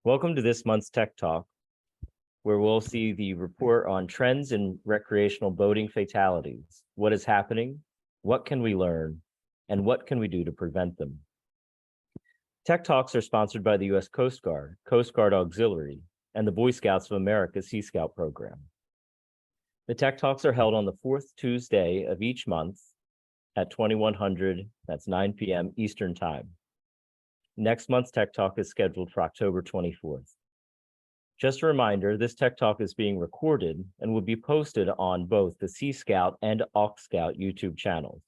Welcome to this month's Tech Talk, where we'll see the report on trends in recreational boating fatalities. What is happening? What can we learn? And what can we do to prevent them? Tech Talks are sponsored by the U.S. Coast Guard Auxiliary, and the Boy Scouts of America Sea Scout program. The Tech Talks are held on the fourth Tuesday of each month at 2100, that's 9 p.m. Eastern Time. Next month's Tech Talk is scheduled for October 24th. Just a reminder, this Tech Talk is being recorded and will be posted on both the Sea Scout and AuxScout YouTube channels.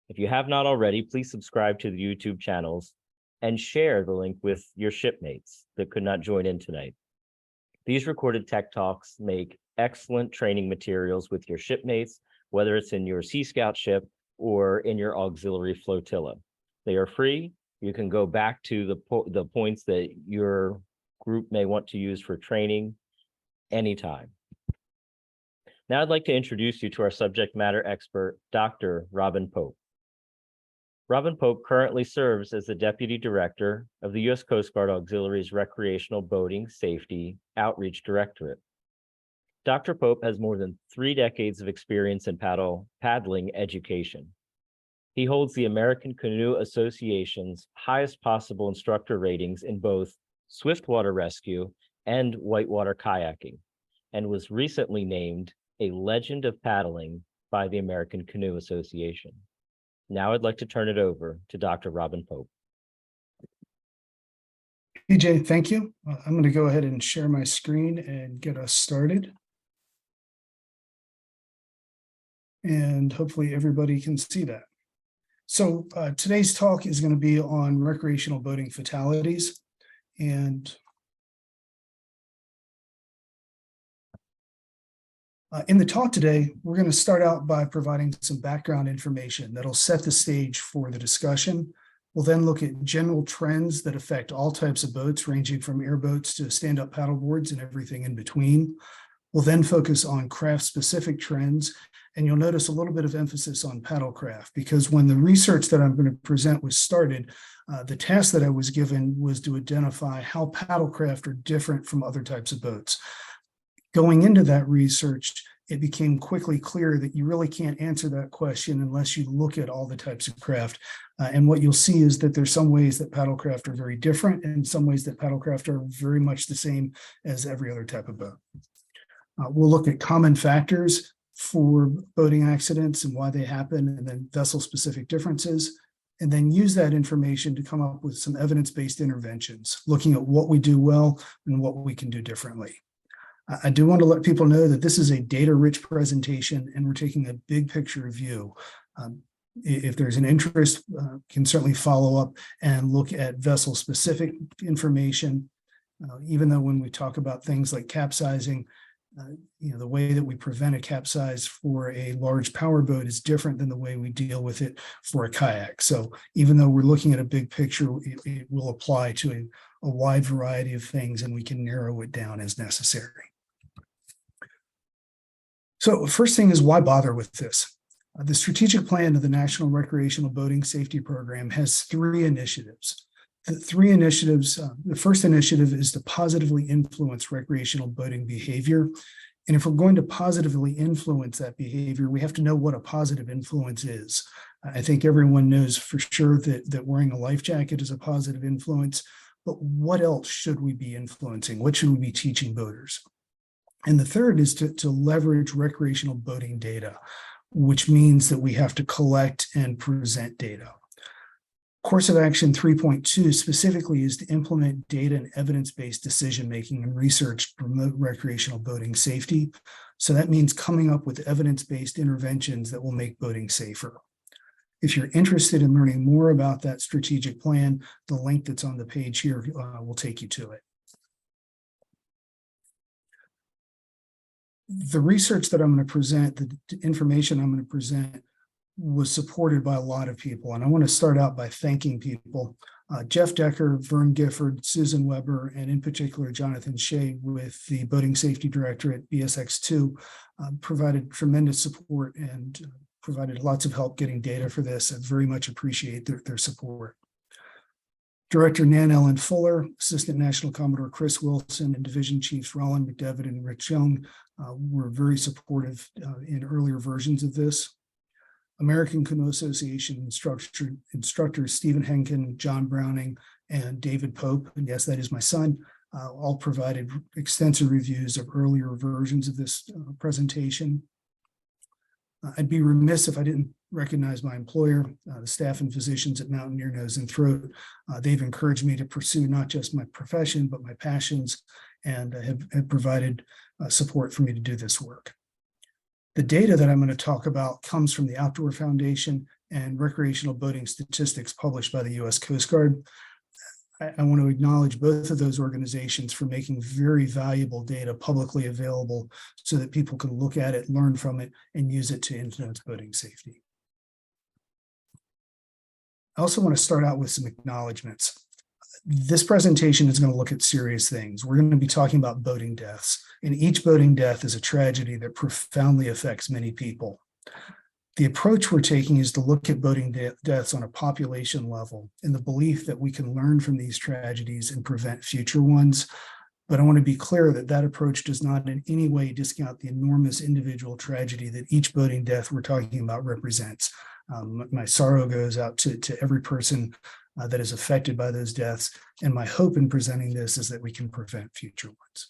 If you have not already, please subscribe to the YouTube channels and share the link with your shipmates that could not join in tonight. These recorded Tech Talks make excellent training materials with your shipmates, whether it's in your Sea Scout ship or in your auxiliary flotilla. They are free. You can go back to the points that your group may want to use for training anytime. Now I'd like to introduce you to our subject matter expert, Dr. Robin Pope. Robin Pope currently serves as the Deputy Director of the U.S. Coast Guard Auxiliary's Recreational Boating Safety Outreach Directorate. Dr. Pope has more than 3 decades of experience in paddling education. He holds the American Canoe Association's highest possible instructor ratings in both swiftwater rescue and whitewater kayaking, and was recently named a Legend of Paddling by the American Canoe Association. Now I'd like to turn it over to Dr. Robin Pope. PJ, thank you. I'm going to go ahead and share my screen and get us started. And hopefully everybody can see that. So today's talk is going to be on recreational boating fatalities. And in the talk today, we're going to start out by providing some background information that'll set the stage for the discussion. We'll then look at general trends that affect all types of boats, ranging from airboats to stand-up paddleboards and everything in between. We'll then focus on craft-specific trends, and you'll notice a little bit of emphasis on paddlecraft, because when the research that I'm going to present was started, the task that I was given was to identify how paddlecraft are different from other types of boats. Going into that research, it became quickly clear that you really can't answer that question unless you look at all the types of craft. And what you'll see is that there's some ways that paddlecraft are very different, and some ways that paddlecraft are very much the same as every other type of boat. We'll look at common factors for boating accidents and why they happen, and then vessel-specific differences, and then use that information to come up with some evidence-based interventions, looking at what we do well and what we can do differently. I do want to let people know that this is a data-rich presentation, and we're taking a big picture view. If there's an interest, can certainly follow up and look at vessel-specific information, even though when we talk about things like capsizing, the way that we prevent a capsize for a large power boat is different than the way we deal with it for a kayak. So even though we're looking at a big picture, it will apply to a wide variety of things, and we can narrow it down as necessary. So first thing is, why bother with this? The strategic plan of the National Recreational Boating Safety Program has 3 initiatives. The 3 initiatives, the first initiative is to positively influence recreational boating behavior. And if we're going to positively influence that behavior, we have to know what a positive influence is. I think everyone knows for sure that wearing a life jacket is a positive influence, but what else should we be influencing? What should we be teaching boaters? And the third is to leverage recreational boating data, which means that we have to collect and present data. Course of Action 3.2 specifically is to implement data and evidence-based decision-making and research to promote recreational boating safety. So that means coming up with evidence-based interventions that will make boating safer. If you're interested in learning more about that strategic plan, the link that's on the page here will take you to it. The research that I'm going to present, the information I'm going to present, was supported by a lot of people. And I want to start out by thanking people. Jeff Decker, Vern Gifford, Susan Weber, and in particular, Jonathan Shea with the Boating Safety Directorate, BSX2, provided tremendous support and provided lots of help getting data for this. I very much appreciate their support. Director Nan Ellen Fuller, Assistant National Commodore Chris Wilson, and Division Chiefs Roland McDevitt and Rich Young were very supportive in earlier versions of this. American Canoe Association instructors Stephen Henkin, John Browning, and David Pope, and yes, that is my son, all provided extensive reviews of earlier versions of this presentation. I'd be remiss if I didn't recognize my employer, the staff and physicians at Mountain Ear, Nose, and Throat. They've encouraged me to pursue not just my profession, but my passions, and have provided support for me to do this work. The data that I'm going to talk about comes from the Outdoor Foundation and recreational boating statistics published by the U.S. Coast Guard. I want to acknowledge both of those organizations for making very valuable data publicly available so that people can look at it, learn from it, and use it to influence boating safety. I also want to start out with some acknowledgements. This presentation is going to look at serious things. We're going to be talking about boating deaths, and each boating death is a tragedy that profoundly affects many people. The approach we're taking is to look at boating deaths on a population level in the belief that we can learn from these tragedies and prevent future ones. But I want to be clear that that approach does not in any way discount the enormous individual tragedy that each boating death we're talking about represents. My sorrow goes out to every person that is affected by those deaths. And my hope in presenting this is that we can prevent future ones.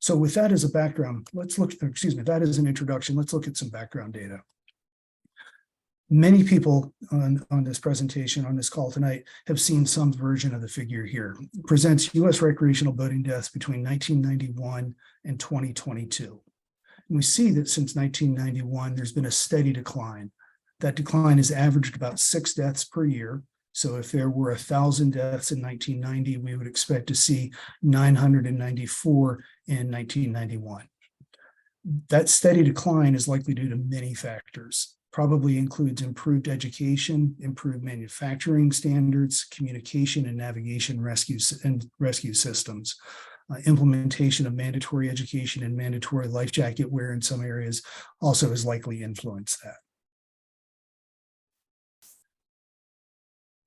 So with that as a background, that is an introduction. Let's look at some background data. Many people on this presentation, on this call tonight, have seen some version of the figure here. It presents U.S. recreational boating deaths between 1991 and 2022. And we see that since 1991, there's been a steady decline. That decline has averaged about 6 deaths per year. So if there were 1,000 deaths in 1990, we would expect to see 994 in 1991. That steady decline is likely due to many factors. Probably includes improved education, improved manufacturing standards, communication and navigation rescue systems. Implementation of mandatory education and mandatory life jacket wear in some areas also has likely influenced that.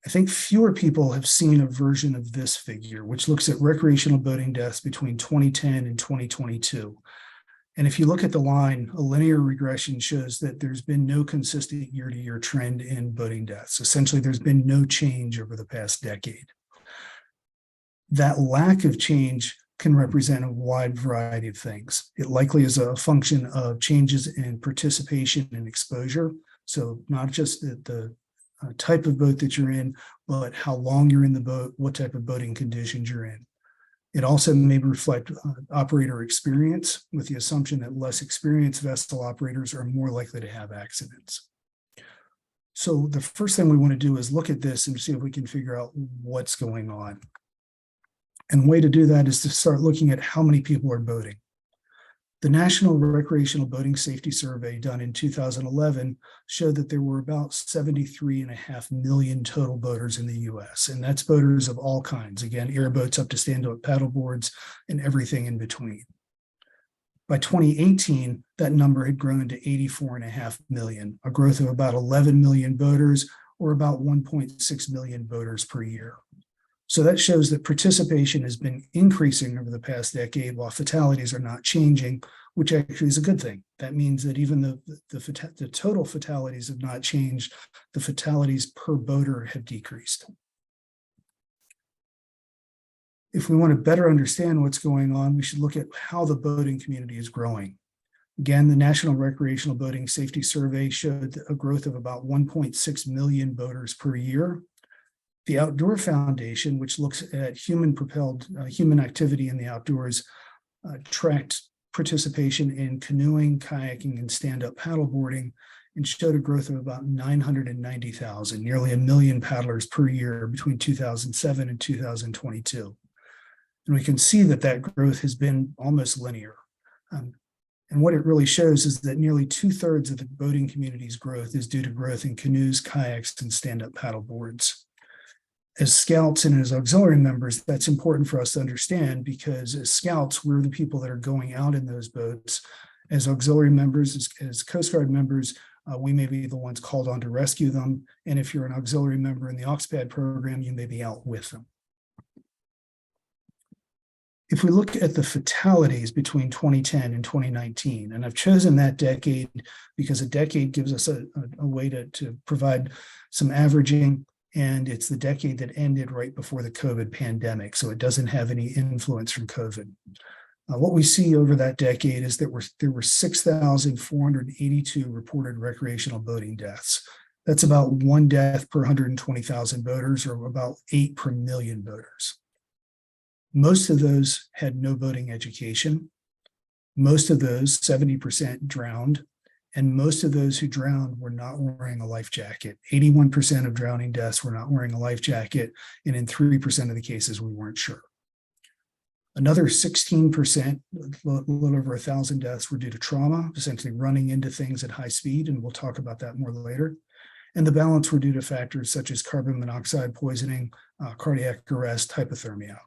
I think fewer people have seen a version of this figure, which looks at recreational boating deaths between 2010 and 2022. And if you look at the line, a linear regression shows that there's been no consistent year-to-year trend in boating deaths. Essentially, there's been no change over the past decade. That lack of change can represent a wide variety of things. It likely is a function of changes in participation and exposure. So not just the type of boat that you're in, but how long you're in the boat, what type of boating conditions you're in. It also may reflect operator experience, with the assumption that less experienced vessel operators are more likely to have accidents. So the first thing we want to do is look at this and see if we can figure out what's going on. And the way to do that is to start looking at how many people are boating. The National Recreational Boating Safety Survey done in 2011 showed that there were about 73.5 million total boaters in the US, and that's boaters of all kinds. Again, airboats up to stand-up paddleboards and everything in between. By 2018, that number had grown to 84.5 million, a growth of about 11 million boaters, or about 1.6 million boaters per year. So that shows that participation has been increasing over the past decade while fatalities are not changing, which actually is a good thing. That means that even though the total fatalities have not changed, the fatalities per boater have decreased. If we want to better understand what's going on, we should look at how the boating community is growing. Again, the National Recreational Boating Safety Survey showed a growth of about 1.6 million boaters per year. The Outdoor Foundation, which looks at human-propelled human activity in the outdoors, tracked participation in canoeing, kayaking, and stand-up paddleboarding, and showed a growth of about 990,000, nearly 1 million paddlers per year between 2007 and 2022. And we can see that that growth has been almost linear. And what it really shows is that nearly 2/3 of the boating community's growth is due to growth in canoes, kayaks, and stand-up paddleboards. As scouts and as auxiliary members, that's important for us to understand, because as scouts, we're the people that are going out in those boats. As auxiliary members, as Coast Guard members, We may be the ones called on to rescue them. And if you're an auxiliary member in the AuxScout program, you may be out with them. If we look at the fatalities between 2010 and 2019, and I've chosen that decade because a decade gives us a way to provide some averaging, and it's the decade that ended right before the COVID pandemic, so it doesn't have any influence from COVID. What we see over that decade is that there were 6,482 reported recreational boating deaths. That's about 1 death per 120,000 boaters, or about 8 per million boaters. Most of those had no boating education. Most of those, 70%, drowned. And most of those who drowned were not wearing a life jacket. 81% of drowning deaths were not wearing a life jacket. And in 3% of the cases, we weren't sure. Another 16%, a little over 1,000 deaths, were due to trauma, essentially running into things at high speed. And we'll talk about that more later. And the balance were due to factors such as carbon monoxide poisoning, cardiac arrest, hypothermia.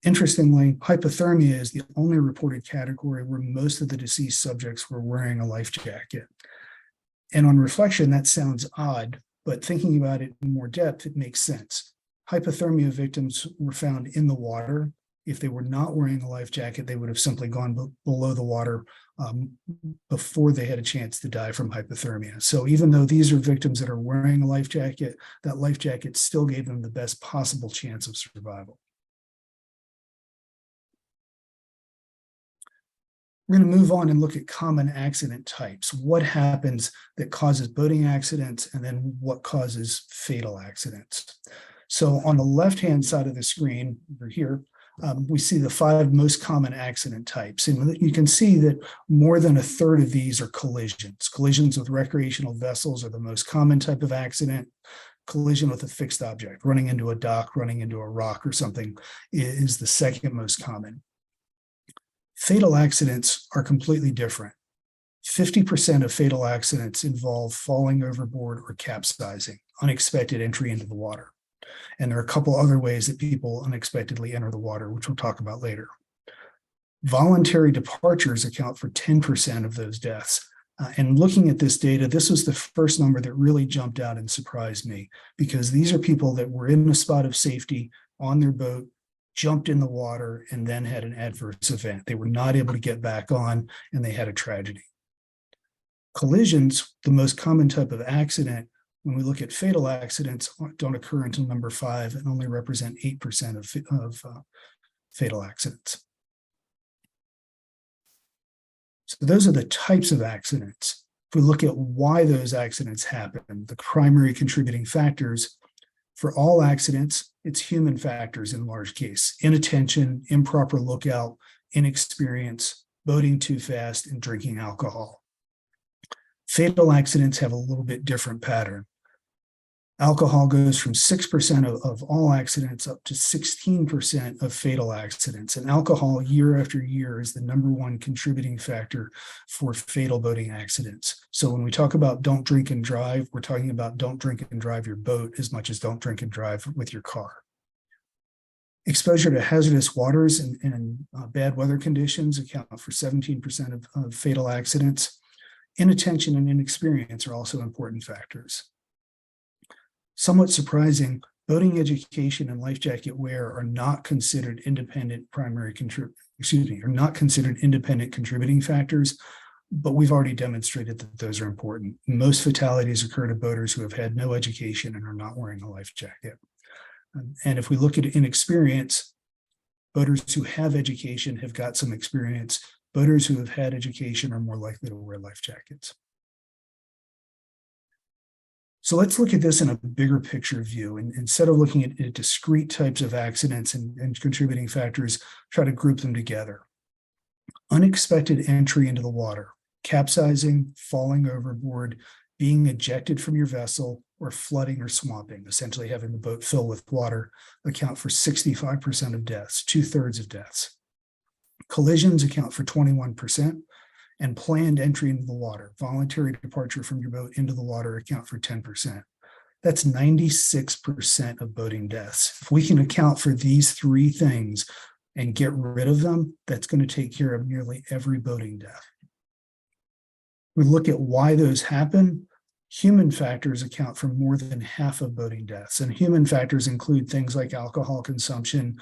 Interestingly, hypothermia is the only reported category where most of the deceased subjects were wearing a life jacket. And on reflection, that sounds odd, but thinking about it in more depth, it makes sense. Hypothermia victims were found in the water. If they were not wearing a life jacket, they would have simply gone below the water before they had a chance to die from hypothermia. So even though these are victims that are wearing a life jacket, that life jacket still gave them the best possible chance of survival. We're going to move on and look at common accident types. What happens that causes boating accidents, and then what causes fatal accidents. So on the left-hand side of the screen over here, we see the 5 most common accident types. And you can see that more than 1/3 of these are collisions. Collisions with recreational vessels are the most common type of accident. Collision with a fixed object, running into a dock, running into a rock or something, is the second most common. Fatal accidents are completely different. 50% of fatal accidents involve falling overboard or capsizing, unexpected entry into the water. And there are a couple other ways that people unexpectedly enter the water, which we'll talk about later. Voluntary departures account for 10% of those deaths. And looking at this data, this was the first number that really jumped out and surprised me, because these are people that were in a spot of safety on their boat, jumped in the water, and then had an adverse event. They were not able to get back on, and they had a tragedy. Collisions, the most common type of accident, when we look at fatal accidents, don't occur until number 5 and only represent 8% of fatal accidents. So those are the types of accidents. If we look at why those accidents happen, the primary contributing factors, for all accidents, it's human factors in large case: inattention, improper lookout, inexperience, boating too fast, and drinking alcohol. Fatal accidents have a little bit different pattern. Alcohol goes from 6% of all accidents up to 16% of fatal accidents. And alcohol, year after year, is the #1 contributing factor for fatal boating accidents. So when we talk about don't drink and drive, we're talking about don't drink and drive your boat as much as don't drink and drive with your car. Exposure to hazardous waters and bad weather conditions account for 17% of fatal accidents. Inattention and inexperience are also important factors. Somewhat surprising, boating education and life jacket wear are not considered independent contributing factors, but we've already demonstrated that those are important. Most fatalities occur to boaters who have had no education and are not wearing a life jacket. And if we look at inexperience, boaters who have education have got some experience. Boaters who have had education are more likely to wear life jackets. So let's look at this in a bigger picture view. And instead of looking at discrete types of accidents and contributing factors, try to group them together. Unexpected entry into the water, capsizing, falling overboard, being ejected from your vessel, or flooding or swamping, essentially having the boat fill with water, account for 65% of deaths, 2/3 of deaths. Collisions account for 21%. And planned entry into the water, voluntary departure from your boat into the water, account for 10%. That's 96% of boating deaths. If we can account for these 3 things and get rid of them, that's going to take care of nearly every boating death. We look at why those happen. Human factors account for more than half of boating deaths, and human factors include things like alcohol consumption,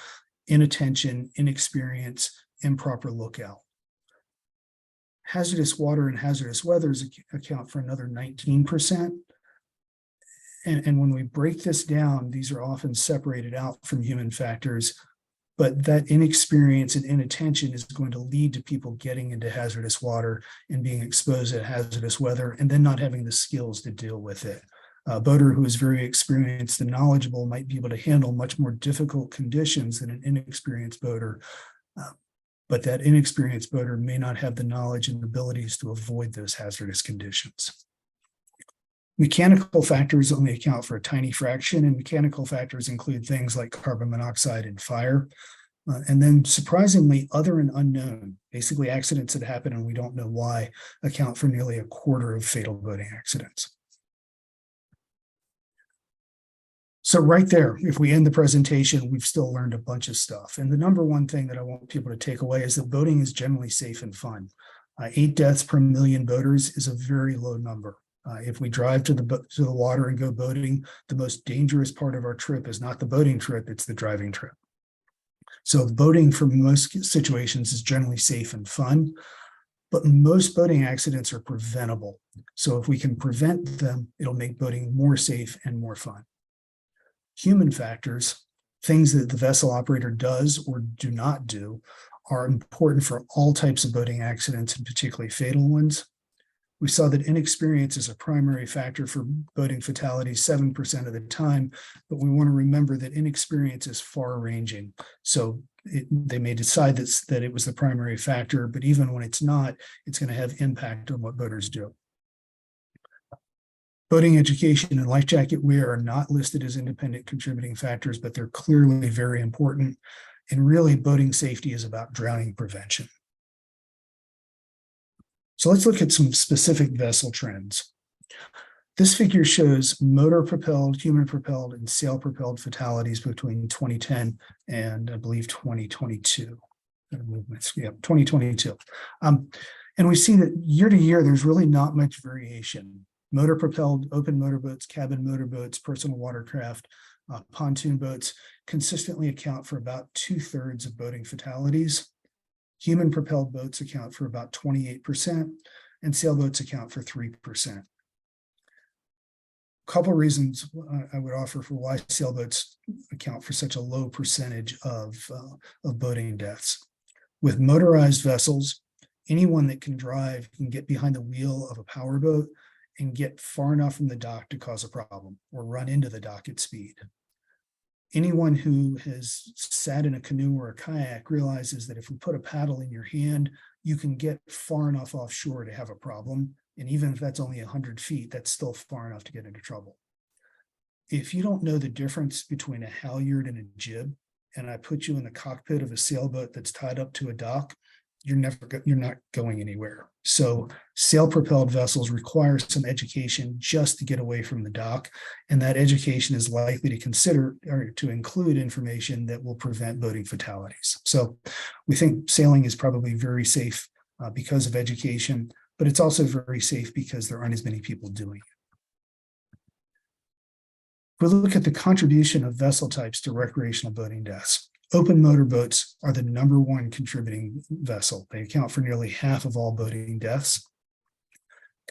inattention, inexperience, improper lookout. Hazardous water and hazardous weather account for another 19%. And when we break this down, these are often separated out from human factors, but that inexperience and inattention is going to lead to people getting into hazardous water and being exposed to hazardous weather and then not having the skills to deal with it. A boater who is very experienced and knowledgeable might be able to handle much more difficult conditions than an inexperienced boater, but that inexperienced boater may not have the knowledge and abilities to avoid those hazardous conditions. Mechanical factors only account for a tiny fraction, and mechanical factors include things like carbon monoxide and fire. And then surprisingly, other and unknown, basically accidents that happen and we don't know why, account for nearly a quarter of fatal boating accidents. So right there, if we end the presentation, we've still learned a bunch of stuff. And the number one thing that I want people to take away is that boating is generally safe and fun. 8 deaths per million boaters is a very low number. If we drive to the water and go boating, the most dangerous part of our trip is not the boating trip, it's the driving trip. So boating for most situations is generally safe and fun, but most boating accidents are preventable. So if we can prevent them, it'll make boating more safe and more fun. Human factors, things that the vessel operator does or do not do, are important for all types of boating accidents, and particularly fatal ones. We saw that inexperience is a primary factor for boating fatalities 7% of the time, but we want to remember that inexperience is far-ranging. So they may decide that it was the primary factor, but even when it's not, it's going to have impact on what boaters do. Boating education and life jacket wear are not listed as independent contributing factors, but they're clearly very important. And really, boating safety is about drowning prevention. So let's look at some specific vessel trends. This figure shows motor-propelled, human-propelled, and sail-propelled fatalities between 2010 and I believe 2022. 2022. And we see that year to year, there's really not much variation. Motor-propelled, open motorboats, cabin motorboats, personal watercraft, pontoon boats consistently account for about 2/3 of boating fatalities. Human-propelled boats account for about 28%, and sailboats account for 3%. A couple reasons I would offer for why sailboats account for such a low percentage of boating deaths. With motorized vessels, anyone that can drive can get behind the wheel of a powerboat and get far enough from the dock to cause a problem or run into the dock at speed. Anyone who has sat in a canoe or a kayak realizes that if we put a paddle in your hand, you can get far enough offshore to have a problem. And even if that's only 100 feet, that's still far enough to get into trouble. If you don't know the difference between a halyard and a jib, and I put you in the cockpit of a sailboat that's tied up to a dock, you're not going anywhere. So sail-propelled vessels require some education just to get away from the dock, and that education is likely to consider or to include information that will prevent boating fatalities. So we think sailing is probably very safe because of education, but it's also very safe because there aren't as many people doing it. If we look at the contribution of vessel types to recreational boating deaths, open motorboats are the #1 contributing vessel. They account for nearly half of all boating deaths.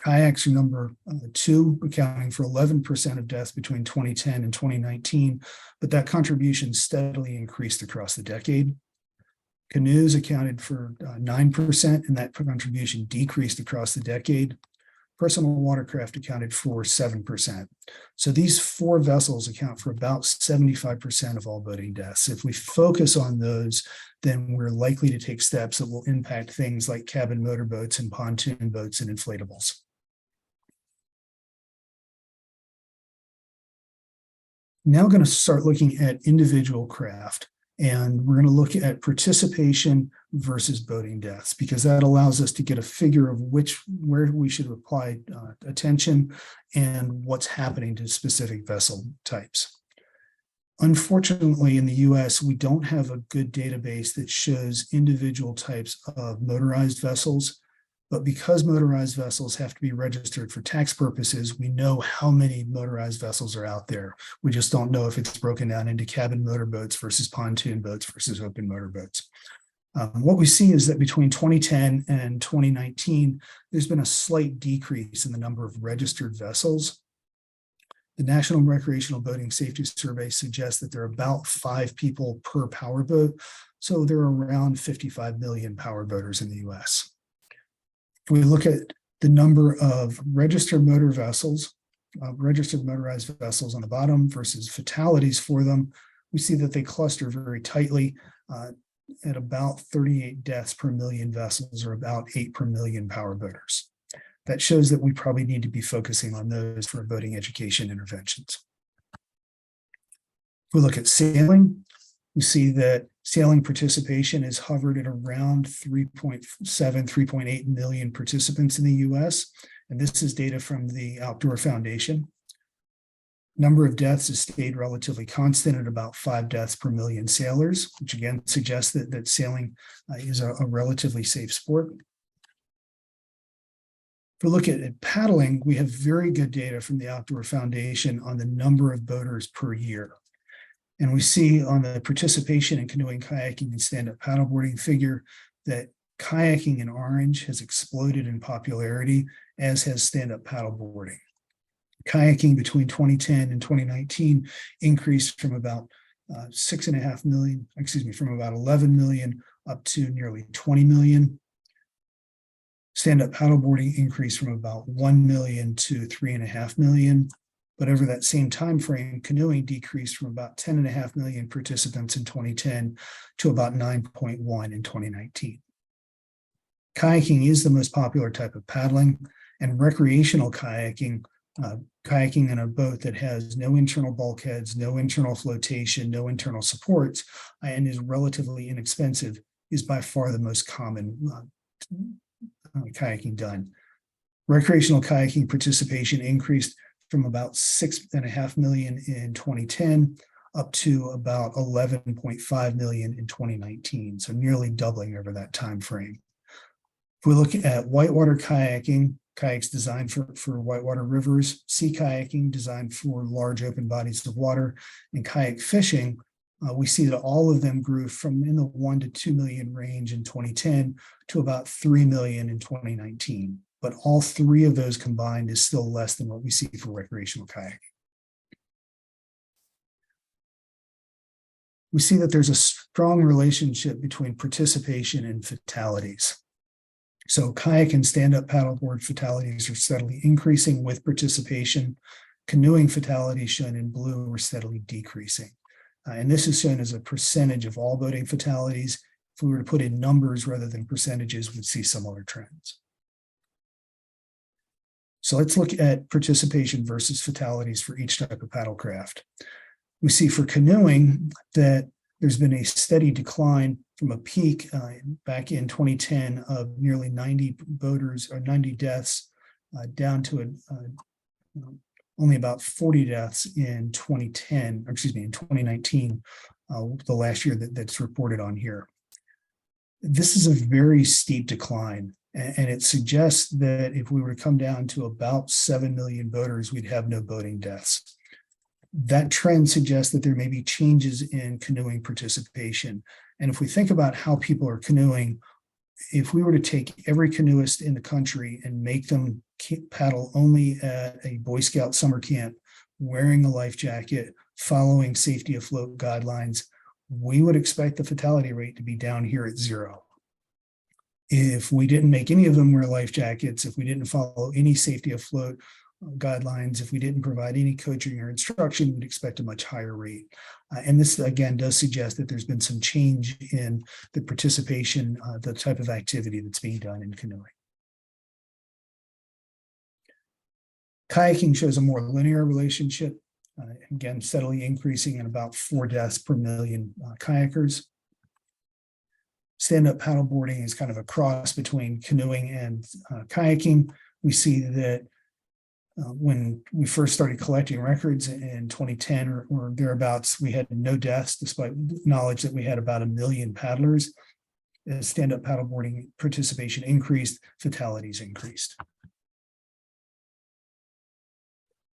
Kayaks are #2, accounting for 11% of deaths between 2010 and 2019, but that contribution steadily increased across the decade. Canoes accounted for 9%, and that contribution decreased across the decade. Personal watercraft accounted for 7%. So these 4 vessels account for about 75% of all boating deaths. If we focus on those, then we're likely to take steps that will impact things like cabin motorboats and pontoon boats and inflatables. Now going to start looking at individual craft. And we're going to look at participation versus boating deaths, because that allows us to get a figure of where we should apply attention and what's happening to specific vessel types. Unfortunately, in the US, we don't have a good database that shows individual types of motorized vessels, But because motorized vessels have to be registered for tax purposes, we know how many motorized vessels are out there. We just don't know if it's broken down into cabin motorboats versus pontoon boats versus open motorboats. What we see is that between 2010 and 2019, there's been a slight decrease in the number of registered vessels. The National Recreational Boating Safety Survey suggests that there are about 5 people per powerboat. So there are around 55 million powerboaters in the US. If we look at the number of registered motor vessels, registered motorized vessels on the bottom versus fatalities for them, we see that they cluster very tightly at about 38 deaths per million vessels, or about 8 per million powerboaters. That shows that we probably need to be focusing on those for boating education interventions. If we look at sailing, we see that sailing participation is hovered at around 3.7, 3.8 million participants in the US. And this is data from the Outdoor Foundation. Number of deaths has stayed relatively constant at about 5 deaths per million sailors, which again suggests that sailing is a relatively safe sport. If we look at paddling, we have very good data from the Outdoor Foundation on the number of boaters per year. And we see on the participation in canoeing, kayaking, and stand-up paddleboarding figure that kayaking in orange has exploded in popularity, as has stand-up paddleboarding. Kayaking between 2010 and 2019 increased from about 6.5 million, from about 11 million up to nearly 20 million. Stand-up paddleboarding increased from about 1 million to 3.5 million. But over that same time frame, canoeing decreased from about 10.5 million participants in 2010 to about 9.1 in 2019. Kayaking is the most popular type of paddling, and recreational kayaking, kayaking in a boat that has no internal bulkheads, no internal flotation, no internal supports, and is relatively inexpensive, is by far the most common kayaking done. Recreational kayaking participation increased from about 6.5 million in 2010 up to about 11.5 million in 2019, so nearly doubling over that time frame. If we look at whitewater kayaking, kayaks designed for whitewater rivers, sea kayaking designed for large open bodies of water, and kayak fishing, we see that all of them grew from in the 1 to 2 million range in 2010 to about 3 million in 2019. But all 3 of those combined is still less than what we see for recreational kayaking. We see that there's a strong relationship between participation and fatalities. So kayak and stand-up paddleboard fatalities are steadily increasing with participation. Canoeing fatalities, shown in blue, are steadily decreasing. And this is shown as a percentage of all boating fatalities. If we were to put in numbers rather than percentages, we'd see similar trends. So let's look at participation versus fatalities for each type of paddlecraft. We see for canoeing that there's been a steady decline from a peak back in 2010 of nearly 90 boaters or 90 deaths down to only about 40 deaths in 2010, or excuse me, in 2019, the last year that's reported on here. This is a very steep decline. And it suggests that if we were to come down to about 7 million boaters, we'd have no boating deaths. That trend suggests that there may be changes in canoeing participation. And if we think about how people are canoeing, if we were to take every canoeist in the country and make them paddle only at a Boy Scout summer camp, wearing a life jacket, following safety afloat guidelines, we would expect the fatality rate to be down here at 0. If we didn't make any of them wear life jackets, if we didn't follow any safety afloat guidelines, if we didn't provide any coaching or instruction, we'd expect a much higher rate. And this, again, does suggest that there's been some change in the participation, the type of activity that's being done in canoeing. Kayaking shows a more linear relationship, again, steadily increasing at about 4 deaths per million kayakers. Stand-up paddleboarding is kind of a cross between canoeing and kayaking. We see that when we first started collecting records in 2010 or thereabouts, we had no deaths, despite knowledge that we had about 1 million paddlers. As stand-up paddleboarding participation increased, fatalities increased.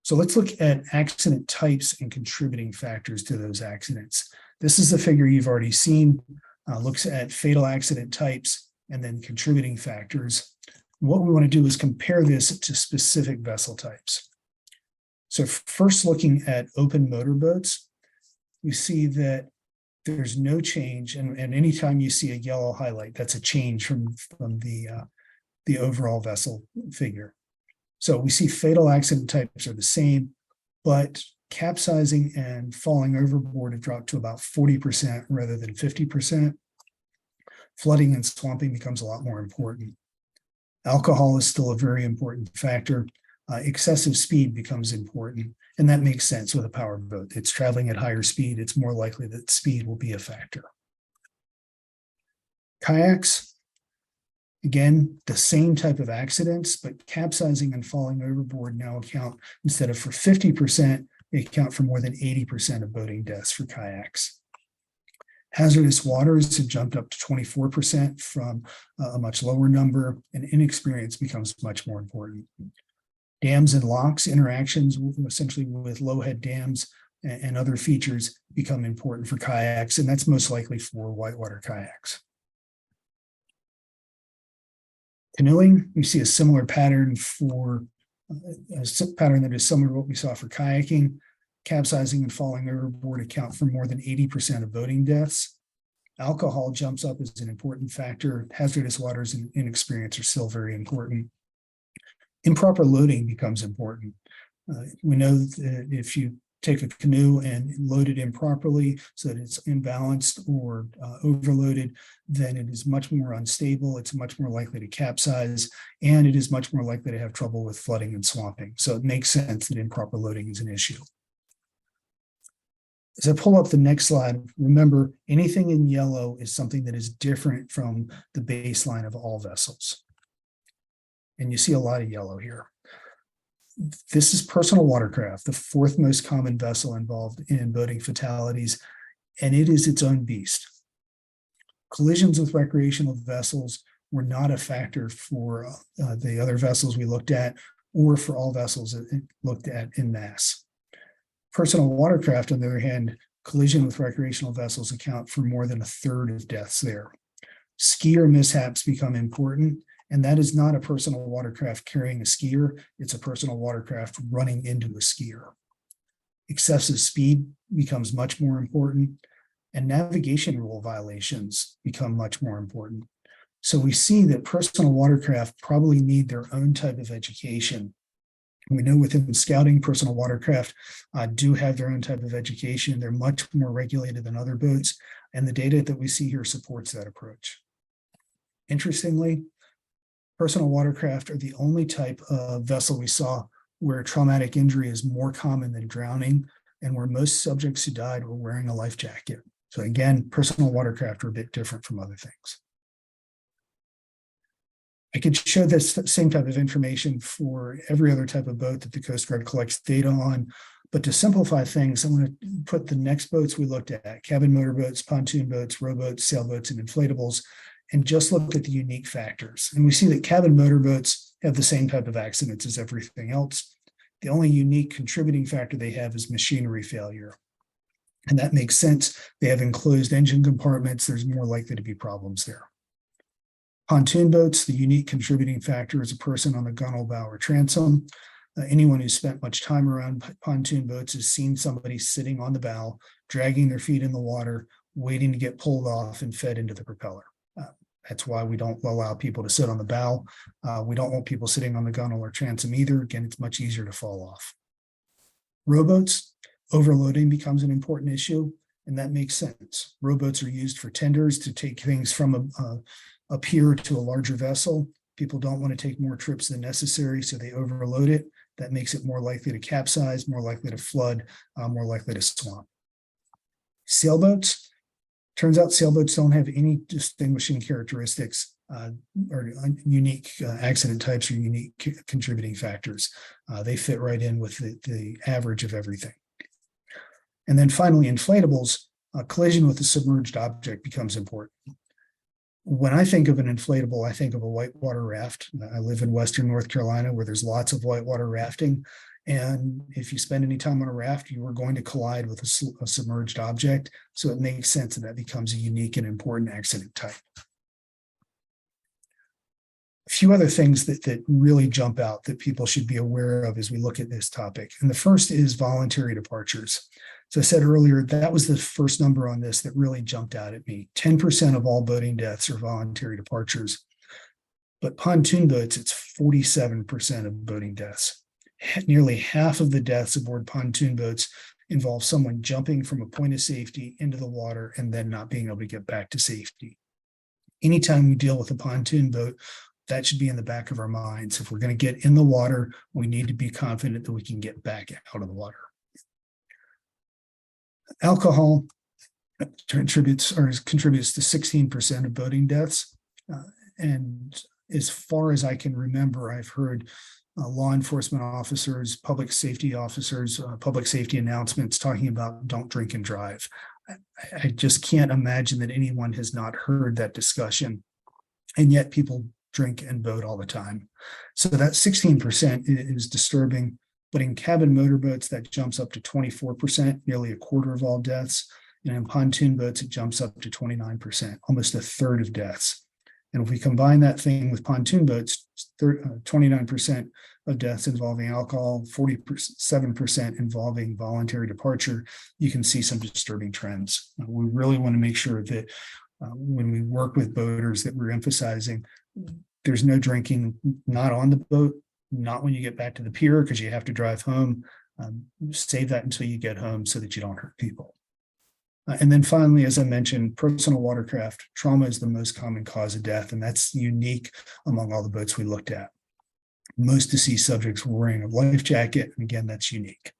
So let's look at accident types and contributing factors to those accidents. This is the figure you've already seen, looks at fatal accident types and then contributing factors. What we want to do is compare this to specific vessel types. So first, looking at open motorboats, we see that there's no change, and anytime you see a yellow highlight, that's a change from the overall vessel figure. So we see fatal accident types are the same, but capsizing and falling overboard have dropped to about 40% rather than 50%. Flooding and swamping becomes a lot more important. Alcohol is still a very important factor. Excessive speed becomes important, and that makes sense with a power boat. It's traveling at higher speed. It's more likely that speed will be a factor. Kayaks, again, the same type of accidents, but capsizing and falling overboard now account, instead of for 50%, they account for more than 80% of boating deaths for kayaks. Hazardous waters have jumped up to 24% from a much lower number, and inexperience becomes much more important. Dams and locks interactions essentially with low head dams and other features become important for kayaks, and that's most likely for whitewater kayaks. Canoeing, we see a similar pattern for a pattern that is similar to what we saw for kayaking. Capsizing and falling overboard account for more than 80% of boating deaths. Alcohol jumps up as an important factor. Hazardous waters and inexperience are still very important. Improper loading becomes important. We know that if you take a canoe and load it improperly so that it's imbalanced or overloaded, then it is much more unstable. It's much more likely to capsize, and it is much more likely to have trouble with flooding and swamping. So it makes sense that improper loading is an issue. As I pull up the next slide, remember anything in yellow is something that is different from the baseline of all vessels. And you see a lot of yellow here. This is personal watercraft, the fourth most common vessel involved in boating fatalities, and it is its own beast. Collisions with recreational vessels were not a factor for the other vessels we looked at, or for all vessels looked at in mass. Personal watercraft, on the other hand, collision with recreational vessels account for more than a third of deaths there. Skier mishaps become important, and that is not a personal watercraft carrying a skier, it's a personal watercraft running into a skier. Excessive speed becomes much more important, and navigation rule violations become much more important. So we see that personal watercraft probably need their own type of education. We know within scouting, personal watercraft do have their own type of education. They're much more regulated than other boats, and the data that we see here supports that approach. Interestingly, personal watercraft are the only type of vessel we saw where traumatic injury is more common than drowning, and where most subjects who died were wearing a life jacket. So again, personal watercraft are a bit different from other things. I could show this same type of information for every other type of boat that the Coast Guard collects data on, but to simplify things, I'm going to put the next boats we looked at, cabin motorboats, pontoon boats, rowboats, sailboats, and inflatables, and just look at the unique factors. And we see that cabin motorboats have the same type of accidents as everything else. The only unique contributing factor they have is machinery failure. And that makes sense. They have enclosed engine compartments. There's more likely to be problems there. Pontoon boats, the unique contributing factor is a person on the gunwale, bow, or transom. Anyone who's spent much time around pontoon boats has seen somebody sitting on the bow, dragging their feet in the water, waiting to get pulled off and fed into the propeller. That's why we don't allow people to sit on the bow. We don't want people sitting on the gunwale or transom either. Again, it's much easier to fall off. Rowboats, overloading becomes an important issue, and that makes sense. Rowboats are used for tenders to take things from a pier to a larger vessel. People don't want to take more trips than necessary, so they overload it. That makes it more likely to capsize, more likely to flood, more likely to swamp. Sailboats, turns out sailboats don't have any distinguishing characteristics or unique accident types or unique contributing factors. They fit right in with the average of everything. And then finally, inflatables, collision with a submerged object becomes important. When I think of an inflatable, I think of a whitewater raft. I live in Western North Carolina where there's lots of whitewater rafting. And if you spend any time on a raft, you are going to collide with a submerged object. So it makes sense that that becomes a unique and important accident type. A few other things that really jump out that people should be aware of as we look at this topic. And the first is voluntary departures. So I said earlier, that was the first number on this that really jumped out at me. 10% of all boating deaths are voluntary departures. But pontoon boats, it's 47% of boating deaths. Nearly half of the deaths aboard pontoon boats involve someone jumping from a point of safety into the water and then not being able to get back to safety. Anytime we deal with a pontoon boat, that should be in the back of our minds. If we're going to get in the water, we need to be confident that we can get back out of the water. Alcohol contributes to 16% of boating deaths. And as far as I can remember, I've heard law enforcement officers, public safety officers, public safety announcements talking about don't drink and drive. I just can't imagine that anyone has not heard that discussion. And yet people drink and boat all the time. So that 16% is disturbing. But in cabin motorboats, that jumps up to 24%, nearly a quarter of all deaths. And in pontoon boats, it jumps up to 29%, almost a third of deaths. And if we combine that thing with pontoon boats, 29% of deaths involving alcohol, 47% involving voluntary departure, you can see some disturbing trends. We really want to make sure that when we work with boaters that we're emphasizing, there's no drinking, not on the boat, not when you get back to the pier because you have to drive home. Save that until you get home so that you don't hurt people. And then finally, as I mentioned, personal watercraft trauma is the most common cause of death, and that's unique among all the boats we looked at. Most deceased subjects were wearing a life jacket, and again, that's unique.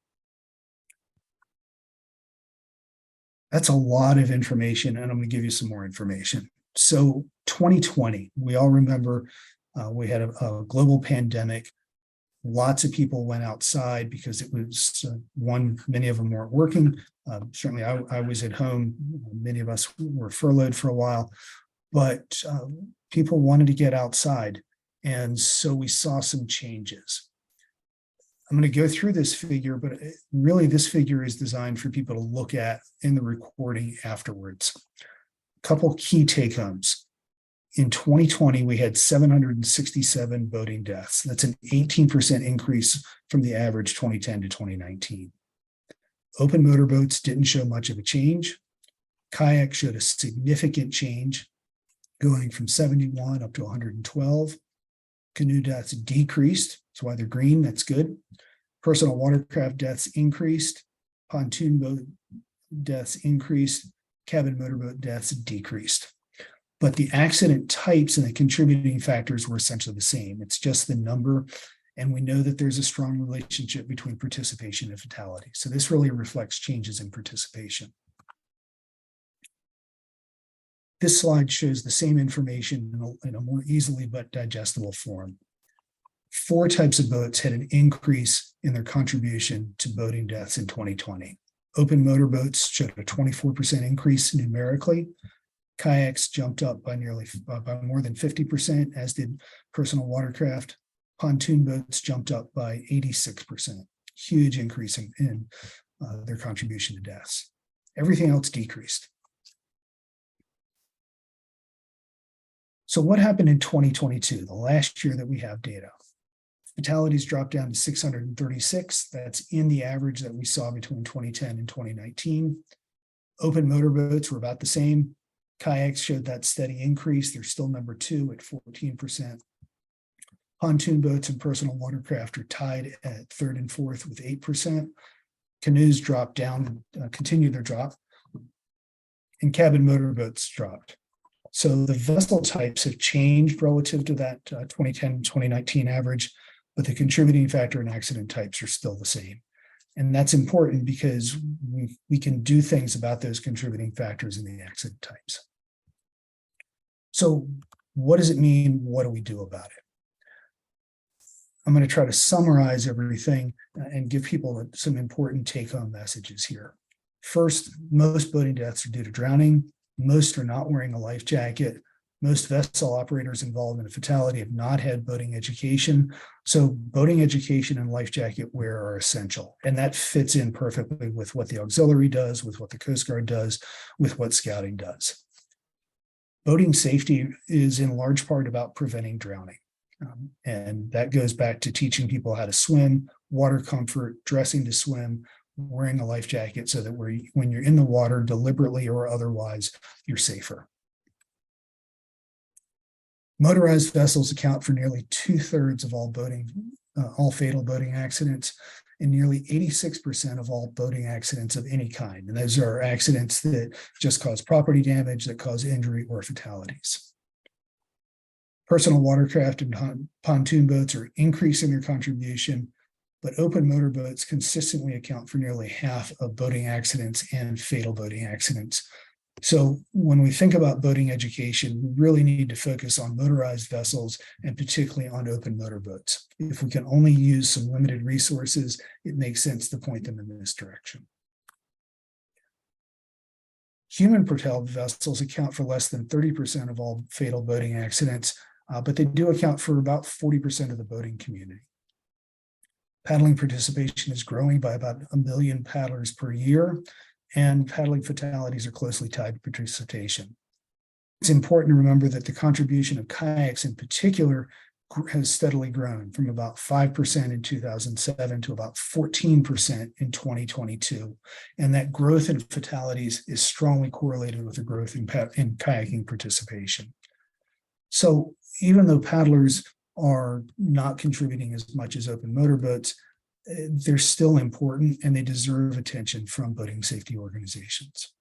That's a lot of information, and I'm going to give you some more information. So 2020, we all remember we had a global pandemic. Lots of people went outside because it was many of them weren't working. Certainly I was at home. Many of us were furloughed for a while, but people wanted to get outside. And so we saw some changes. I'm going to go through this figure, but really this figure is designed for people to look at in the recording afterwards. A couple key take-homes. In 2020, we had 767 boating deaths. That's an 18% increase from the average 2010 to 2019. Open motorboats didn't show much of a change. Kayak showed a significant change, going from 71 up to 112. Canoe deaths decreased. That's why they're green. That's good. Personal watercraft deaths increased. Pontoon boat deaths increased. Cabin motorboat deaths decreased. But the accident types and the contributing factors were essentially the same. It's just the number. And we know that there's a strong relationship between participation and fatality. So this really reflects changes in participation. This slide shows the same information in a more easily but digestible form. 4 types of boats had an increase in their contribution to boating deaths in 2020. Open motorboats showed a 24% increase numerically. Kayaks jumped up by more than 50%, as did personal watercraft. Pontoon boats jumped up by 86%. Huge increase in their contribution to deaths. Everything else decreased. So what happened in 2022, the last year that we have data? Fatalities dropped down to 636. That's in the average that we saw between 2010 and 2019. Open motorboats were about the same. Kayaks showed that steady increase. They're still number 2 at 14%. Pontoon boats and personal watercraft are tied at 3rd and 4th with 8%. Canoes dropped down, continued their drop. And cabin motorboats dropped. So the vessel types have changed relative to that 2010-2019 average, but the contributing factor and accident types are still the same. And that's important because we can do things about those contributing factors in the accident types. So what does it mean? What do we do about it? I'm going to try to summarize everything and give people some important take-home messages here. First, most boating deaths are due to drowning. Most are not wearing a life jacket. Most vessel operators involved in a fatality have not had boating education. So boating education and life jacket wear are essential. And that fits in perfectly with what the auxiliary does, with what the Coast Guard does, with what scouting does. Boating safety is in large part about preventing drowning. And that goes back to teaching people how to swim, water comfort, dressing to swim, wearing a life jacket so that when you're in the water, deliberately or otherwise, you're safer. Motorized vessels account for nearly 2/3 of all fatal boating accidents, and nearly 86% of all boating accidents of any kind. And those are accidents that just cause property damage, that cause injury or fatalities. Personal watercraft and pontoon boats are increasing their contribution, but open motor boats consistently account for nearly half of boating accidents and fatal boating accidents. So when we think about boating education, we really need to focus on motorized vessels and particularly on open motor boats. If we can only use some limited resources, it makes sense to point them in this direction. Human-propelled vessels account for less than 30% of all fatal boating accidents, but they do account for about 40% of the boating community. Paddling participation is growing by about 1 million paddlers per year, and paddling fatalities are closely tied to participation. It's important to remember that the contribution of kayaks in particular has steadily grown from about 5% in 2007 to about 14% in 2022. And that growth in fatalities is strongly correlated with the growth in kayaking participation. So even though paddlers are not contributing as much as open motorboats, they're still important and they deserve attention from boating safety organizations.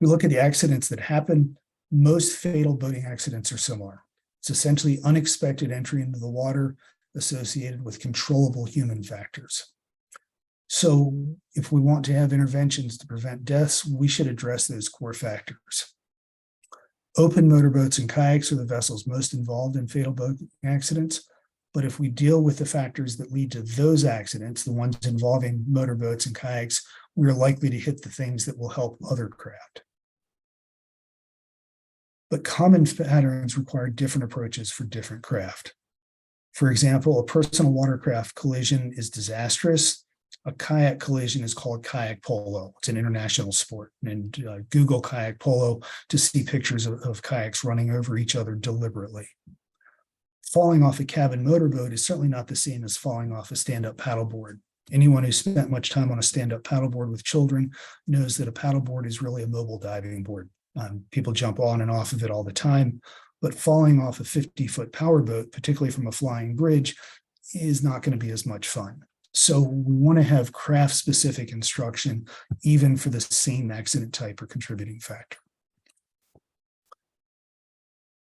We look at the accidents that happen. Most fatal boating accidents are similar. It's essentially unexpected entry into the water associated with controllable human factors. So if we want to have interventions to prevent deaths, we should address those core factors. Open motorboats and kayaks are the vessels most involved in fatal boating accidents. But if we deal with the factors that lead to those accidents, the ones involving motorboats and kayaks, we're likely to hit the things that will help other craft. But common patterns require different approaches for different craft. For example, a personal watercraft collision is disastrous. A kayak collision is called kayak polo. It's an international sport. And Google kayak polo to see pictures of kayaks running over each other deliberately. Falling off a cabin motorboat is certainly not the same as falling off a stand-up paddleboard. Anyone who's spent much time on a stand-up paddleboard with children knows that a paddleboard is really a mobile diving board. People jump on and off of it all the time, but falling off a 50-foot powerboat, particularly from a flying bridge, is not going to be as much fun. So we want to have craft-specific instruction, even for the same accident type or contributing factor.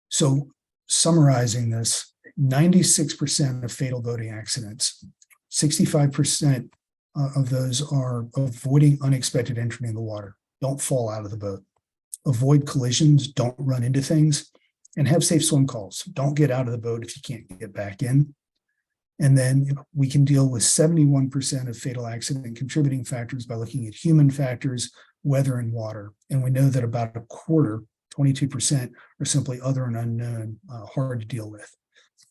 So summarizing this, 96% of fatal boating accidents, 65% of those are avoiding unexpected entry in the water. Don't fall out of the boat. Avoid collisions, don't run into things, and have safe swim calls. Don't get out of the boat if you can't get back in. And then we can deal with 71% of fatal accident contributing factors by looking at human factors, weather, and water. And we know that about a quarter, 22%, are simply other and unknown, hard to deal with.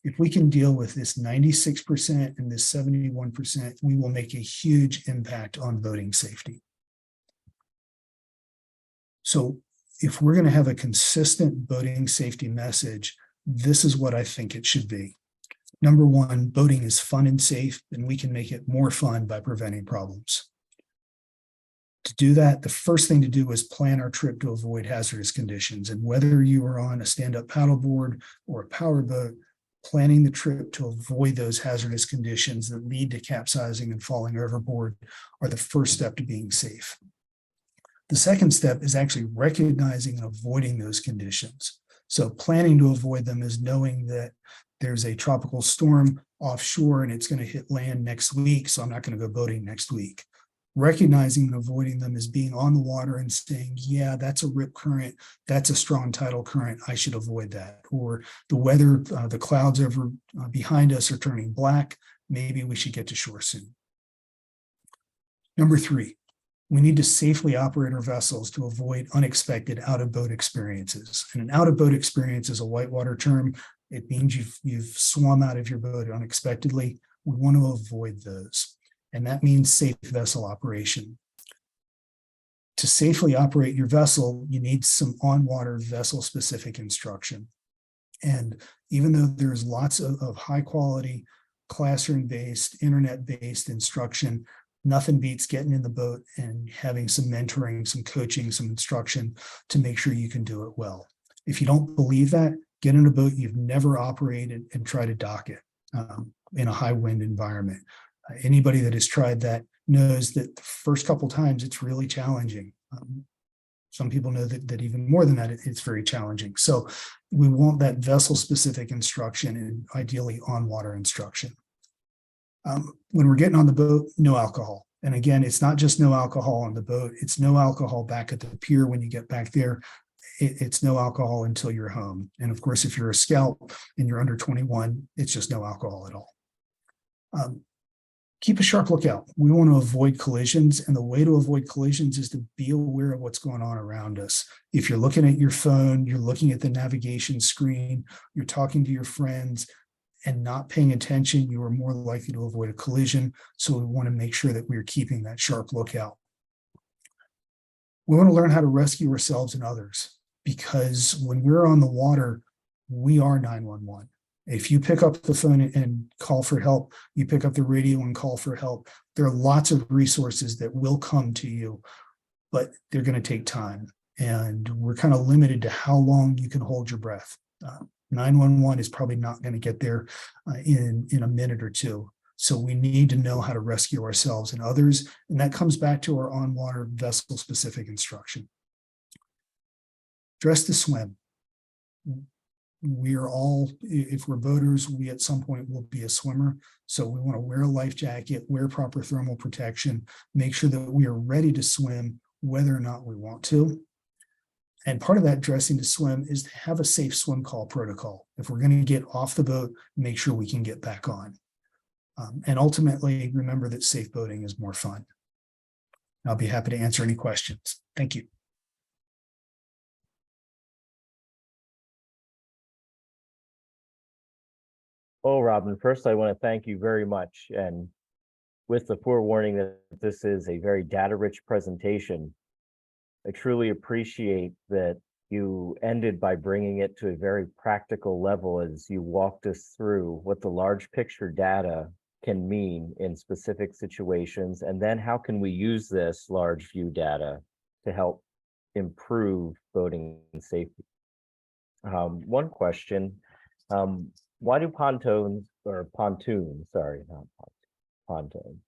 If we can deal with this 96% and this 71%, we will make a huge impact on boating safety. So if we're going to have a consistent boating safety message, this is what I think it should be. Number one, boating is fun and safe, and we can make it more fun by preventing problems. To do that, the first thing to do is plan our trip to avoid hazardous conditions. And whether you are on a stand-up paddleboard or a powerboat, planning the trip to avoid those hazardous conditions that lead to capsizing and falling overboard are the first step to being safe. The second step is actually recognizing and avoiding those conditions. So planning to avoid them is knowing that there's a tropical storm offshore and it's going to hit land next week, so I'm not going to go boating next week. Recognizing and avoiding them is being on the water and saying, yeah, that's a rip current, that's a strong tidal current, I should avoid that. Or the weather, the clouds over behind us are turning black, maybe we should get to shore soon. Number three, We need to safely operate our vessels to avoid unexpected out-of-boat experiences. And an out-of-boat experience is a whitewater term. It means you've swum out of your boat unexpectedly. We want to avoid those. And that means safe vessel operation. To safely operate your vessel, you need some on-water vessel-specific instruction. And even though there's lots of high-quality, classroom-based, internet-based instruction, nothing beats getting in the boat and having some mentoring, some coaching, some instruction to make sure you can do it well. If you don't believe that, get in a boat you've never operated and try to dock it in a high wind environment. Anybody that has tried that knows that the first couple times it's really challenging. Some people know that even more than that, it's very challenging. So we want that vessel-specific instruction and ideally on-water instruction. When we're getting on the boat, no alcohol. And again, it's not just no alcohol on the boat, it's no alcohol back at the pier when you get back there. It's no alcohol until you're home. And of course, if you're a scout and you're under 21, it's just no alcohol at all. Keep a sharp lookout. We want to avoid collisions, and the way to avoid collisions is to be aware of what's going on around us. If you're looking at your phone, you're looking at the navigation screen, you're talking to your friends and not paying attention, you are more likely to avoid a collision. So we want to make sure that we're keeping that sharp lookout. We want to learn how to rescue ourselves and others, because when we're on the water, we are 911. If you pick up the phone and call for help, you pick up the radio and call for help, there are lots of resources that will come to you, but they're going to take time. And we're kind of limited to how long you can hold your breath. 911 is probably not going to get there in a minute or two. So we need to know how to rescue ourselves and others. And that comes back to our on-water vessel-specific instruction. Dress to swim. We are all, if we're boaters, we at some point will be a swimmer. So we want to wear a life jacket, wear proper thermal protection, make sure that we are ready to swim, whether or not we want to. And part of that dressing to swim is to have a safe swim call protocol. If we're going to get off the boat, make sure we can get back on. And ultimately, remember that safe boating is more fun. I'll be happy to answer any questions. Thank you. Oh, Robin, first I want to thank you very much. And with the forewarning that this is a very data-rich presentation, I truly appreciate that you ended by bringing it to a very practical level as you walked us through what the large picture data can mean in specific situations, and then how can we use this large view data to help improve boating safety. One question, why do pontoons, sorry, not pontoons,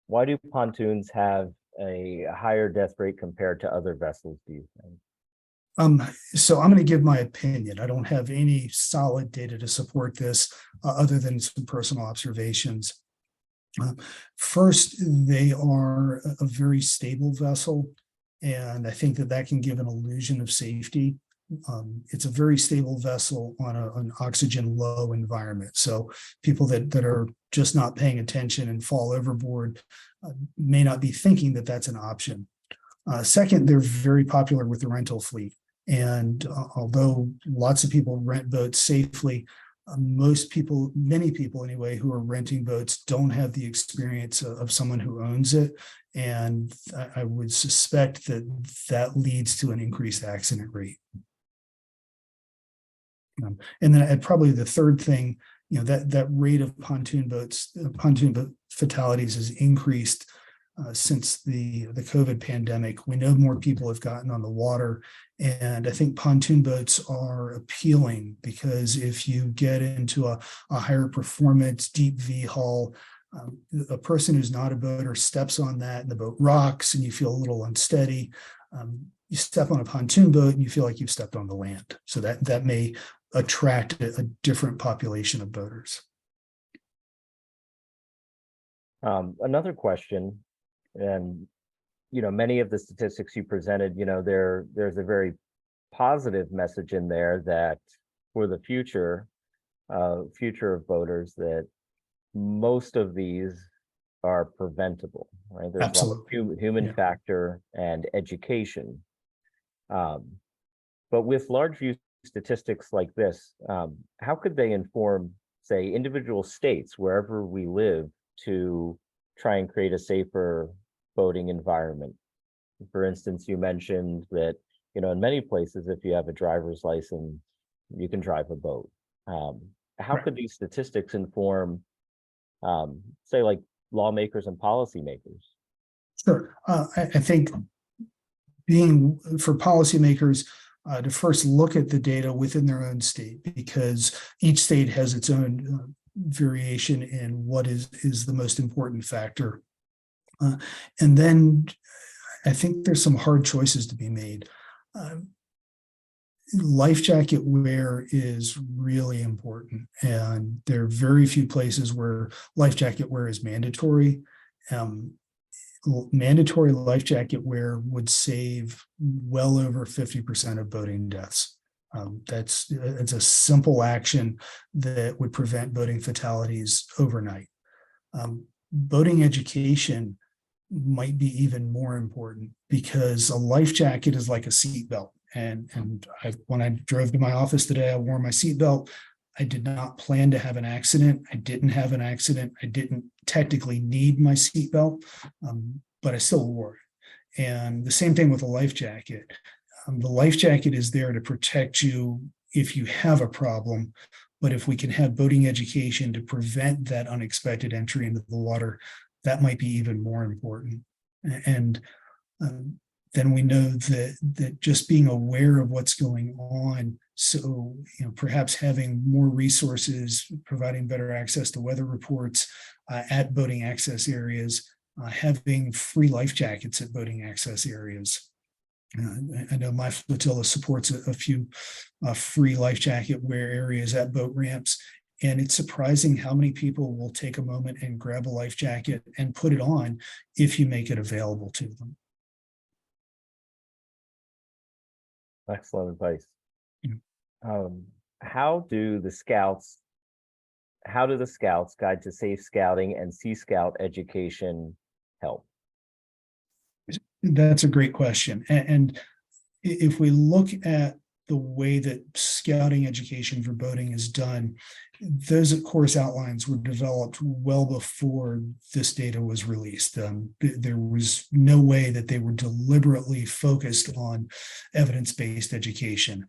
why do pontoons have a higher death rate compared to other vessels, do you think? So I'm going to give my opinion. I don't have any solid data to support this other than some personal observations. First, they are a very stable vessel, and I think that can give an illusion of safety. It's a very stable vessel on an oxygen low environment. So people that are just not paying attention and fall overboard may not be thinking that that's an option. Second, they're very popular with the rental fleet. And although lots of people rent boats safely, many people anyway, who are renting boats don't have the experience of someone who owns it. And I would suspect that leads to an increased accident rate. And then probably the third thing, that rate of pontoon boat fatalities has increased since the COVID pandemic. We know more people have gotten on the water, and I think pontoon boats are appealing because if you get into a higher performance deep V hull, a person who's not a boater steps on that and the boat rocks and you feel a little unsteady. You step on a pontoon boat and you feel like you've stepped on the land. So that may attract a different population of boaters. Another question, and many of the statistics you presented, there's a very positive message in there that for the future of boaters, that most of these are preventable, right? There's a lot of Absolutely. human Yeah. factor and education. But with large view statistics like this, how could they inform, say, individual states wherever we live to try and create a safer boating environment? For instance, you mentioned that, in many places, if you have a driver's license, you can drive a boat. How Right. could these statistics inform, say, like lawmakers and policymakers? Sure. I think being for policymakers to first look at the data within their own state, because each state has its own variation in what is the most important factor. And then I think there's some hard choices to be made. Life jacket wear is really important, and there are very few places where life jacket wear is mandatory. Mandatory life jacket wear would save well over 50% of boating deaths. It's a simple action that would prevent boating fatalities overnight. Boating education might be even more important, because a life jacket is like a seatbelt. And when I drove to my office today, I wore my seatbelt. I did not plan to have an accident. I didn't have an accident. I didn't technically need my seatbelt, but I still wore it. And the same thing with a life jacket. The life jacket is there to protect you if you have a problem. But if we can have boating education to prevent that unexpected entry into the water, that might be even more important. And then we know that just being aware of what's going on, so perhaps having more resources, providing better access to weather reports at boating access areas, having free life jackets at boating access areas. I know my flotilla supports a few free life jacket wear areas at boat ramps. And it's surprising how many people will take a moment and grab a life jacket and put it on if you make it available to them. Excellent advice. Yeah. How do the scouts Guide to Safe Scouting and Sea Scout education help? That's a great question. And if we look at the way that scouting education for boating is done, those course outlines were developed well before this data was released. There was no way that they were deliberately focused on evidence-based education.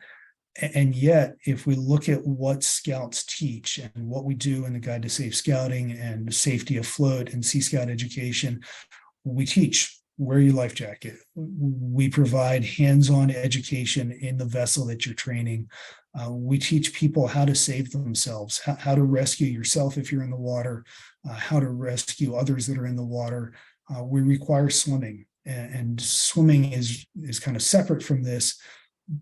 And yet, if we look at what scouts teach and what we do in the Guide to Safe Scouting and safety afloat and Sea Scout education, we teach wear your life jacket. We provide hands-on education in the vessel that you're training. We teach people how to save themselves, how to rescue yourself if you're in the water, how to rescue others that are in the water. We require swimming, and swimming is kind of separate from this.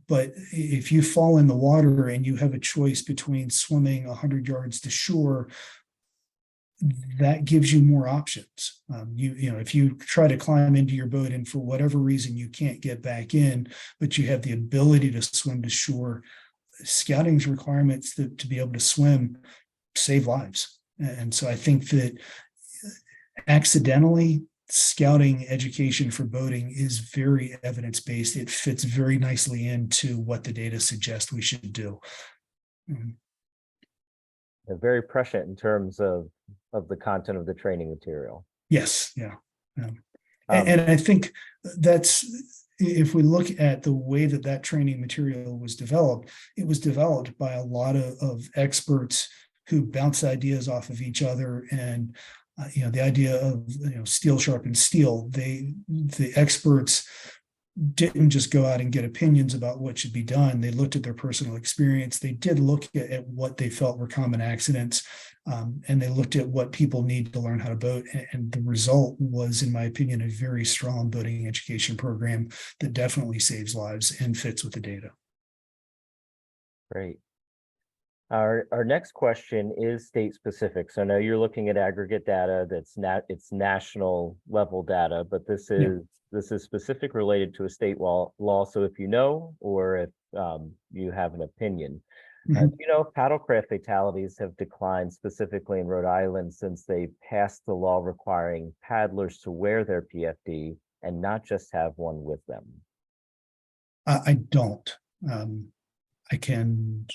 But if you fall in the water and you have a choice between swimming 100 yards to shore, that gives you more options. If you try to climb into your boat and for whatever reason you can't get back in, but you have the ability to swim to shore, scouting's requirements to be able to swim save lives. And so I think that accidentally, scouting education for boating is very evidence-based. It fits very nicely into what the data suggests we should do. Very prescient in terms of the content of the training material. Yes, yeah. And I think that's, if we look at the way that training material was developed, it was developed by a lot of experts who bounce ideas off of each other. And the idea of steel sharpens steel. The experts didn't just go out and get opinions about what should be done. They looked at their personal experience. They did look at what they felt were common accidents, and they looked at what people need to learn how to boat. And the result was, in my opinion, a very strong boating education program that definitely saves lives and fits with the data. Great. Our next question is state specific. So I know you're looking at aggregate data it's national level data, but this is specific related to a state law. So if you know, or if you have an opinion, Mhm. You know, paddlecraft fatalities have declined specifically in Rhode Island since they passed the law requiring paddlers to wear their PFD and not just have one with them. I don't. I can.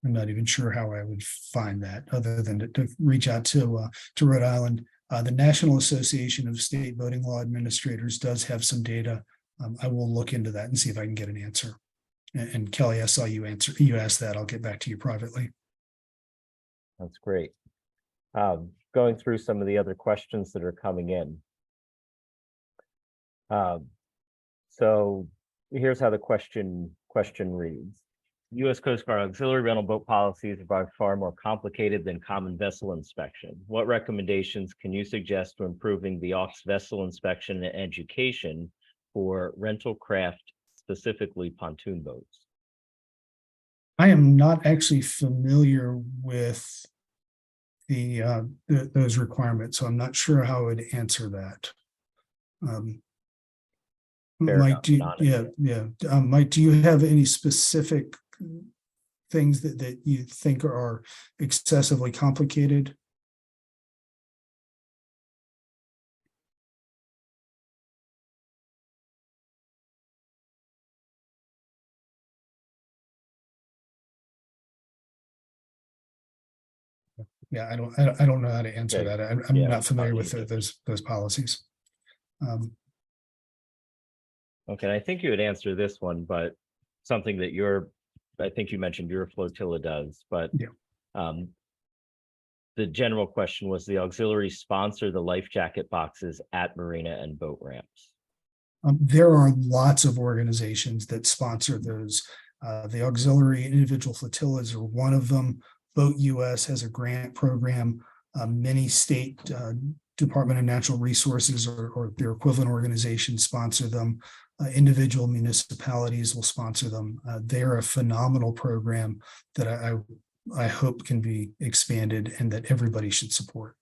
I'm not even sure how I would find that, other than to reach out to Rhode Island. The National Association of State Boating Law Administrators does have some data. I will look into that and see if I can get an answer. And Kelly, I saw you asked that. I'll get back to you privately. That's great. Going through some of the other questions that are coming in. So here's how the question reads. U.S. Coast Guard auxiliary rental boat policies are by far more complicated than common vessel inspection. What recommendations can you suggest to improving the AUX vessel inspection and education for rental craft, specifically pontoon boats? I am not actually familiar with those requirements, so I'm not sure how I would answer that. Fair Mike, enough, Mike, do you have any specific things that you think are excessively complicated? Yeah, I don't know how to answer Okay. that. I'm Yeah, not familiar with easy. those policies. Okay, I think you would answer this one, but something that I think you mentioned your flotilla does, but Yeah. The general question was, the auxiliary sponsor the life jacket boxes at marina and boat ramps? There are lots of organizations that sponsor those. The auxiliary individual flotillas are one of them. Boat US has a grant program. Many state Department of Natural Resources or their equivalent organizations sponsor them. Individual municipalities will sponsor them. They're a phenomenal program that I hope can be expanded and that everybody should support.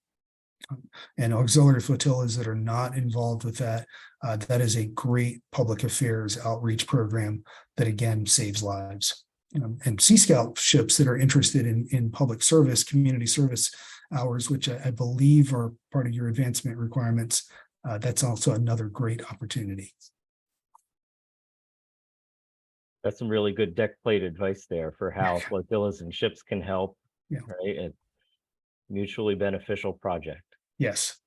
And auxiliary flotillas that are not involved with that, that is a great public affairs outreach program that again saves lives. And Sea Scout ships that are interested in public service, community service hours, which I believe are part of your advancement requirements, that's also another great opportunity. That's some really good deck plate advice there for how flotillas and ships can help. Yeah. Right. A mutually beneficial project. Yes.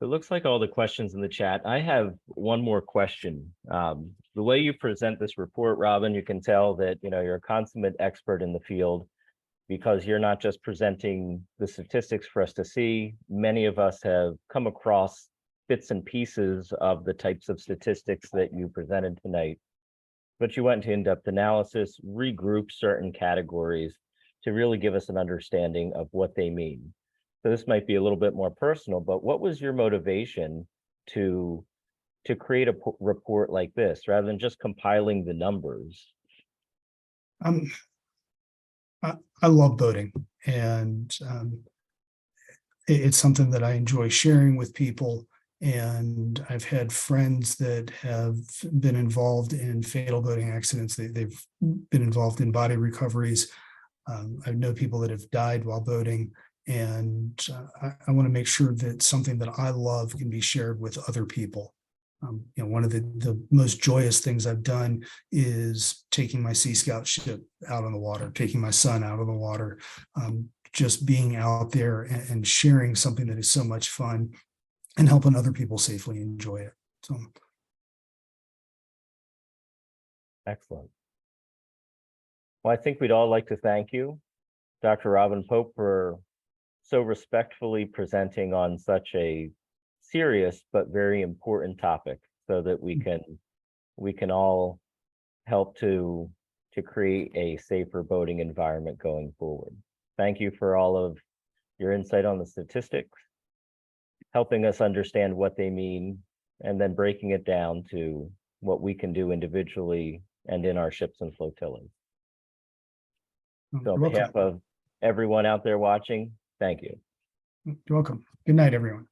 It looks like all the questions in the chat. I have one more question. The way you present this report, Robin, you can tell that you're a consummate expert in the field, because you're not just presenting the statistics for us to see. Many of us have come across bits and pieces of the types of statistics that you presented tonight, but you went into in-depth analysis, regrouped certain categories to really give us an understanding of what they mean. So this might be a little bit more personal, but what was your motivation to create a report like this rather than just compiling the numbers? I love boating, and it's something that I enjoy sharing with people. And I've had friends that have been involved in fatal boating accidents. They've been involved in body recoveries. I know people that have died while boating, and I want to make sure that something that I love can be shared with other people. One of the most joyous things I've done is taking my Sea Scout ship out on the water, taking my son out on the water, just being out there and sharing something that is so much fun and helping other people safely enjoy it. So, Excellent. Well, I think we'd all like to thank you, Dr. Robin Pope, for so respectfully presenting on such a serious but very important topic, so that we can all help to create a safer boating environment going forward. Thank you for all of your insight on the statistics, helping us understand what they mean, and then breaking it down to what we can do individually and in our ships and flotillas. So on behalf of everyone out there watching, thank you. You're welcome. Good night, everyone.